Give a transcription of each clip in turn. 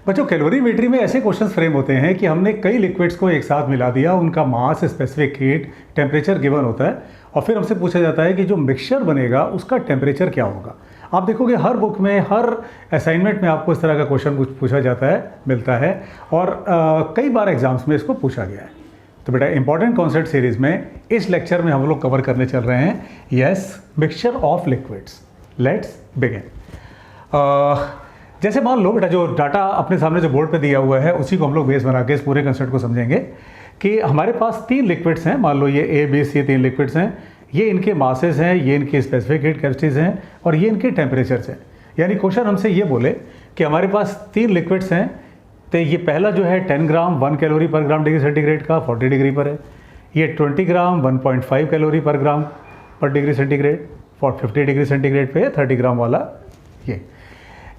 बच्चों कैलोरीमेट्री में ऐसे क्वेश्चन फ्रेम होते हैं कि हमने कई लिक्विड्स को एक साथ मिला दिया, उनका मास, स्पेसिफिक हीट, टेम्परेचर गिवन होता है और फिर हमसे पूछा जाता है कि जो मिक्सचर बनेगा उसका टेम्परेचर क्या होगा। आप देखोगे हर बुक में, हर असाइनमेंट में आपको इस तरह का क्वेश्चन पूछा जाता है, मिलता है और कई बार एग्जाम्स में इसको पूछा गया है। तो बेटा इंपॉर्टेंट कॉन्सेप्ट सीरीज में इस लेक्चर में हम लोग कवर करने चल रहे हैं yes mixture of liquids. Let's begin. जैसे मान लो बेटा जो डाटा अपने सामने जो बोर्ड पे दिया हुआ है उसी को हम लोग बेस बना के इस पूरे कंसेप्ट को समझेंगे कि हमारे पास 3 लिक्विड्स हैं। मान लो ये ए बी सी 3 लिक्विड्स हैं, ये इनके मासेस हैं, ये इनके स्पेसिफिक हीट कैपेसिटीज हैं और ये इनके टेम्परेचर्स हैं। यानी क्वेश्चन हमसे ये बोले कि हमारे पास 3 लिक्विड्स हैं, तो ये पहला जो है 10 ग्राम 1 कैलोरी पर ग्राम डिग्री सेंटीग्रेड का 40 डिग्री पर है। ये 20 ग्राम 1.5 कैलोरी पर ग्राम पर डिग्री सेंटीग्रेड 50 डिग्री सेंटीग्रेड पे 30 ग्राम वाला ये।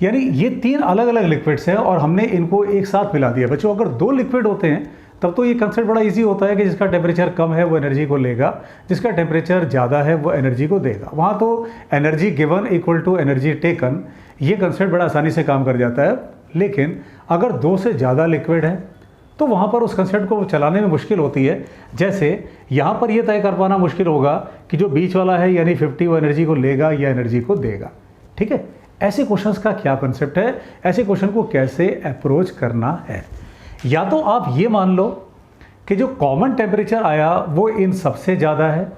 यानी ये 3 अलग अलग लिक्विड्स हैं और हमने इनको एक साथ मिला दिया। बच्चों अगर 2 लिक्विड होते हैं तब तो ये कंसेप्ट बड़ा इजी होता है कि जिसका टेम्परेचर कम है वो एनर्जी को लेगा, जिसका टेम्परेचर ज़्यादा है वो एनर्जी को देगा। वहाँ तो energy given equal to energy taken, ये कंसेप्ट बड़ा आसानी से काम कर जाता है। लेकिन अगर 2 से ज़्यादा लिक्विड है तो वहाँ पर उस कंसेप्ट को चलाने में मुश्किल होती है। जैसे यहाँ पर यह तय कर पाना मुश्किल होगा कि जो बीच वाला है यानी 50 वो एनर्जी को लेगा या एनर्जी को देगा। ठीक है, ऐसे क्वेश्चंस का क्या कंसेप्ट है, ऐसे क्वेश्चन को कैसे अप्रोच करना है। या तो आप ये मान लो कि जो कॉमन टेम्परेचर आया वो इन सबसे ज़्यादा है,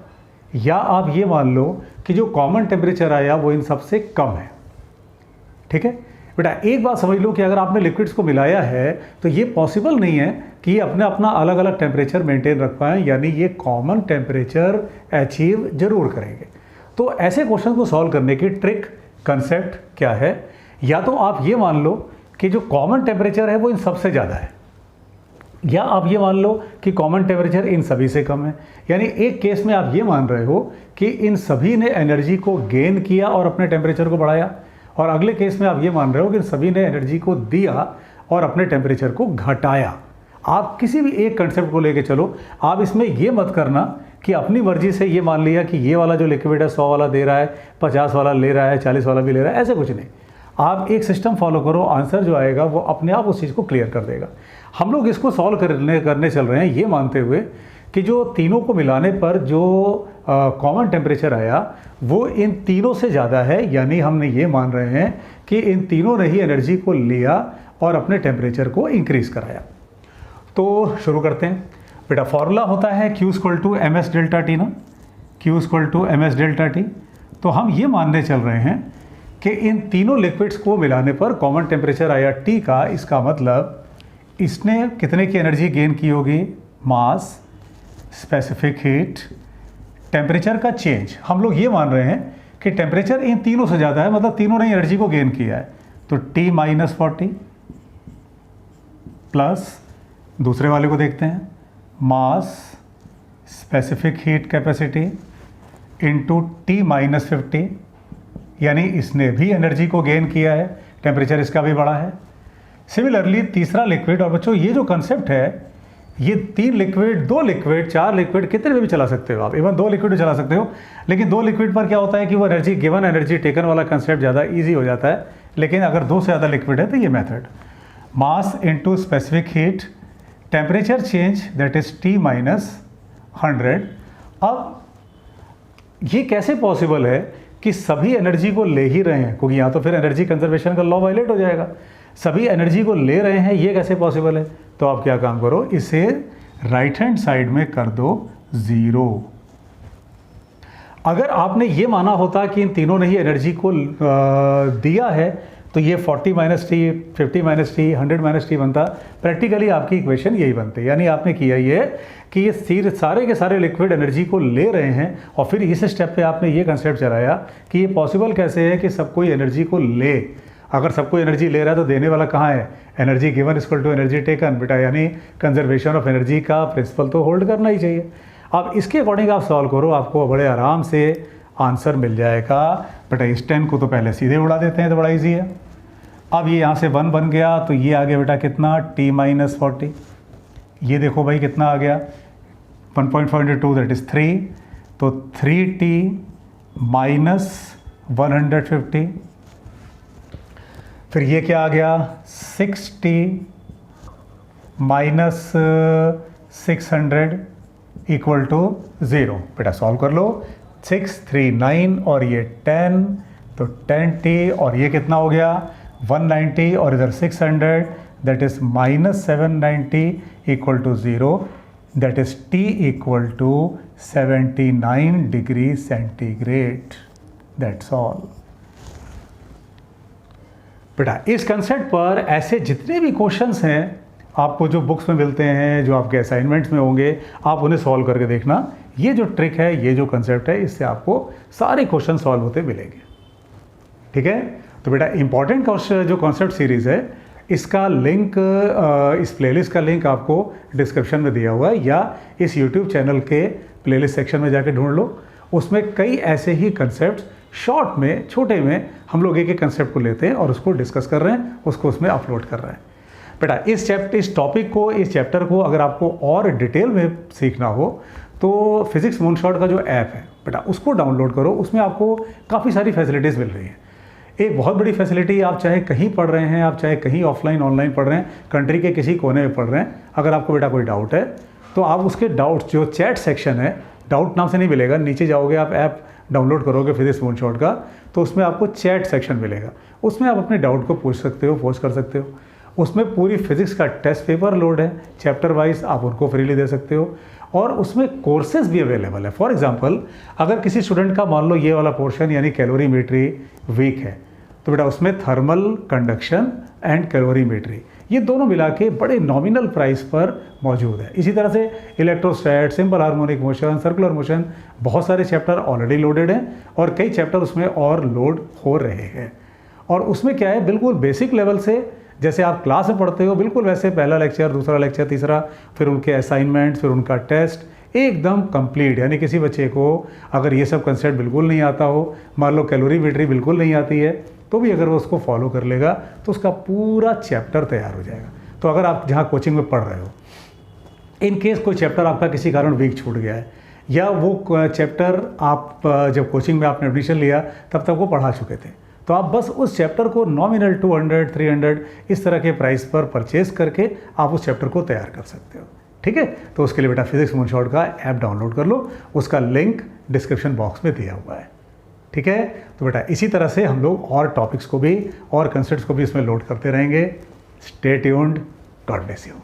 या आप ये मान लो कि जो कॉमन टेम्परेचर आया वो इन सबसे कम है। ठीक है बेटा, एक बात समझ लो कि अगर आपने लिक्विड्स को मिलाया है तो ये पॉसिबल नहीं है कि ये अपना अपना अलग अलग टेम्परेचर मेंटेन रख पाएँ, यानी ये कॉमन टेम्परेचर अचीव जरूर करेंगे। तो ऐसे क्वेश्चन को सॉल्व करने की ट्रिक, कंसेप्ट क्या है, या तो आप ये मान लो कि जो कॉमन टेम्परेचर है वो इन सबसे ज़्यादा है, या आप ये मान लो कि कॉमन टेम्परेचर इन सभी से कम है। यानी एक केस में आप ये मान रहे हो कि इन सभी ने एनर्जी को गेन किया और अपने टेम्परेचर को बढ़ाया, और अगले केस में आप ये मान रहे हो कि इन सभी ने एनर्जी को दिया और अपने टेम्परेचर को घटाया। आप किसी भी एक कंसेप्ट को लेके चलो, आप इसमें ये मत करना कि अपनी मर्जी से ये मान लिया कि ये वाला जो लिक्विड है 100 वाला दे रहा है, 50 वाला ले रहा है, 40 वाला भी ले रहा है, ऐसे कुछ नहीं। आप एक सिस्टम फॉलो करो, आंसर जो आएगा वो अपने आप उस चीज़ को क्लियर कर देगा। हम लोग इसको सॉल्व करने चल रहे हैं ये मानते हुए कि जो तीनों को मिलाने पर जो कॉमन टेम्परेचर आया वो इन तीनों से ज़्यादा है। यानी हमने ये मान रहे हैं कि इन तीनों ने ही एनर्जी को लिया और अपने टेम्परेचर को इंक्रीज़ कराया। तो शुरू करते हैं बेटा। फॉर्मूला होता है Q = ms डेल्टा टी ना, Q = ms डेल्टा टी। तो हम ये मानने चल रहे हैं कि इन तीनों लिक्विड्स को मिलाने पर कॉमन टेम्परेचर आया T का, इसका मतलब इसने कितने की एनर्जी गेन की होगी, मास, स्पेसिफिक हीट, टेम्परेचर का चेंज। हम लोग ये मान रहे हैं कि टेम्परेचर इन तीनों से ज़्यादा है, मतलब तीनों ने एनर्जी को गेन किया है। तो T - 40 प्लस दूसरे वाले को देखते हैं, mass, specific heat capacity into T - 50, यानी इसने भी एनर्जी को गेन किया है, टेम्परेचर इसका भी बढ़ा है। सिमिलरली तीसरा लिक्विड, और बच्चों ये जो कंसेप्ट है ये 3 लिक्विड, 2 लिक्विड, 4 लिक्विड, कितने में भी चला सकते हो आप, इवन 2 लिक्विड भी चला सकते हो। लेकिन 2 लिक्विड पर क्या होता है कि वो एनर्जी गिवन एनर्जी टेकन वाला कंसेप्ट ज़्यादा ईजी हो जाता है। लेकिन अगर 2 से ज़्यादा लिक्विड है तो ये method, mass into specific heat, temperature change that is T - 100। अब ये कैसे पॉसिबल है कि सभी एनर्जी को ले ही रहे हैं, क्योंकि यहाँ तो फिर एनर्जी कंजर्वेशन का लॉ वायलेट हो जाएगा। सभी एनर्जी को ले रहे हैं, ये कैसे पॉसिबल है। तो आप क्या काम करो, इसे राइट हैंड साइड में कर दो 0। अगर आपने ये माना होता कि इन तीनों ने ही एनर्जी को दिया है तो ये 40 - T, 50 - T, 100 - T बनता। प्रैक्टिकली आपकी इक्वेशन यही बनती है। यानी आपने किया ये कि ये सारे के सारे लिक्विड एनर्जी को ले रहे हैं, और फिर इस स्टेप पे आपने ये कंसेप्ट चलाया कि ये पॉसिबल कैसे है कि सब कोई एनर्जी को ले। अगर सबको एनर्जी ले रहा है तो देने वाला कहाँ है, energy given equal to energy taken. बेटा यानी कंजर्वेशन ऑफ एनर्जी का प्रिंसिपल तो होल्ड करना ही चाहिए। अब इसके अकॉर्डिंग आप सॉल्व करो, आपको बड़े आराम से आंसर मिल जाएगा। बेटा इस 10 को तो पहले सीधे उड़ा देते हैं तो बड़ा ईजी है। अब ये यहाँ से 1 बन गया तो ये आ गया बेटा कितना, T - 40। ये देखो भाई कितना आ गया, 1.42 दैट इज़ 3। तो 3T - 150 फिर ये क्या आ गया 60 माइनस 600 इक्वल टू 0। बेटा सॉल्व कर लो, 639 और ये 10 तो 10t और ये कितना हो गया 190 और इधर 600 that is minus 790 equal to 0 that is t equal to 79 degree centigrade. That's all. बेटा इस कंसेप्ट पर ऐसे जितने भी क्वेश्चंस हैं आपको जो बुक्स में मिलते हैं, जो आपके असाइनमेंट्स में होंगे, आप उन्हें सॉल्व करके देखना। ये जो ट्रिक है, ये जो कंसेप्ट है, इससे आपको सारे क्वेश्चन सॉल्व होते मिलेंगे। ठीक है, तो बेटा इंपॉर्टेंट जो कॉन्सेप्ट सीरीज़ है इसका लिंक, इस प्लेलिस्ट का लिंक आपको डिस्क्रिप्शन में दिया हुआ है, या इस यूट्यूब चैनल के प्लेलिस्ट सेक्शन में जाके ढूंढ लो। उसमें कई ऐसे ही कंसेप्ट शॉर्ट में, छोटे में हम लोग एक एक कंसेप्ट को लेते हैं और उसको डिस्कस कर रहे हैं, उसको उसमें अपलोड कर रहे हैं। बेटा इस टॉपिक को, इस चैप्टर को अगर आपको और डिटेल में सीखना हो तो फिजिक्स मूनशॉट का जो ऐप है बेटा उसको डाउनलोड करो। उसमें आपको काफ़ी सारी फैसिलिटीज़ मिल रही हैं। एक बहुत बड़ी फैसिलिटी, आप चाहे कहीं पढ़ रहे हैं, आप चाहे कहीं ऑफलाइन ऑनलाइन पढ़ रहे हैं, कंट्री के किसी कोने में पढ़ रहे हैं, अगर आपको बेटा कोई डाउट है तो आप उसके डाउट्स, जो चैट सेक्शन है, डाउट नाम से नहीं मिलेगा, नीचे जाओगे आप ऐप डाउनलोड करोगे फिजिक्स मूनशॉट का, तो उसमें आपको चैट सेक्शन मिलेगा। उसमें आप अपने डाउट को पूछ सकते हो, पोस्ट कर सकते हो। उसमें पूरी फिजिक्स का टेस्ट पेपर लोड है, चैप्टर वाइज आप उनको फ्रीली दे सकते हो, और उसमें कोर्सेज भी अवेलेबल है। फॉर एग्जांपल अगर किसी स्टूडेंट का मान लो ये वाला पोर्शन यानी कैलोरीमेट्री वीक है, तो बेटा उसमें थर्मल कंडक्शन एंड कैलोरीमेट्री ये दोनों मिला के बड़े नॉमिनल प्राइस पर मौजूद है। इसी तरह से electrostat, simple harmonic motion, circular motion, बहुत सारे चैप्टर ऑलरेडी लोडेड हैं और कई चैप्टर उसमें और लोड हो रहे हैं। और उसमें क्या है, बिल्कुल बेसिक लेवल से जैसे आप क्लास में पढ़ते हो बिल्कुल वैसे पहला लेक्चर, दूसरा लेक्चर, तीसरा, फिर उनके असाइनमेंट्स, फिर उनका टेस्ट एकदम कंप्लीट। यानी किसी बच्चे को अगर ये सब कंसेप्ट बिल्कुल नहीं आता हो, मान लो कैलोरीमेट्री बिल्कुल नहीं आती है, तो भी अगर वो उसको फॉलो कर लेगा तो उसका पूरा चैप्टर तैयार हो जाएगा। तो अगर आप जहाँ कोचिंग में पढ़ रहे हो, इन केस कोई चैप्टर आपका किसी कारण वीक छूट गया है, या वो चैप्टर आप जब कोचिंग में आपने एडमिशन लिया तब तक वो पढ़ा चुके थे, तो आप बस उस चैप्टर को नॉमिनल 200, 300 इस तरह के प्राइस पर परचेज करके आप उस चैप्टर को तैयार कर सकते हो। ठीक है, तो उसके लिए बेटा फिजिक्स मूनशॉट का ऐप डाउनलोड कर लो, उसका लिंक डिस्क्रिप्शन बॉक्स में दिया हुआ है। ठीक है, तो बेटा इसी तरह से हम लोग और टॉपिक्स को भी और कंसेप्ट्स को भी इसमें लोड करते रहेंगे। Stay tuned, God bless you.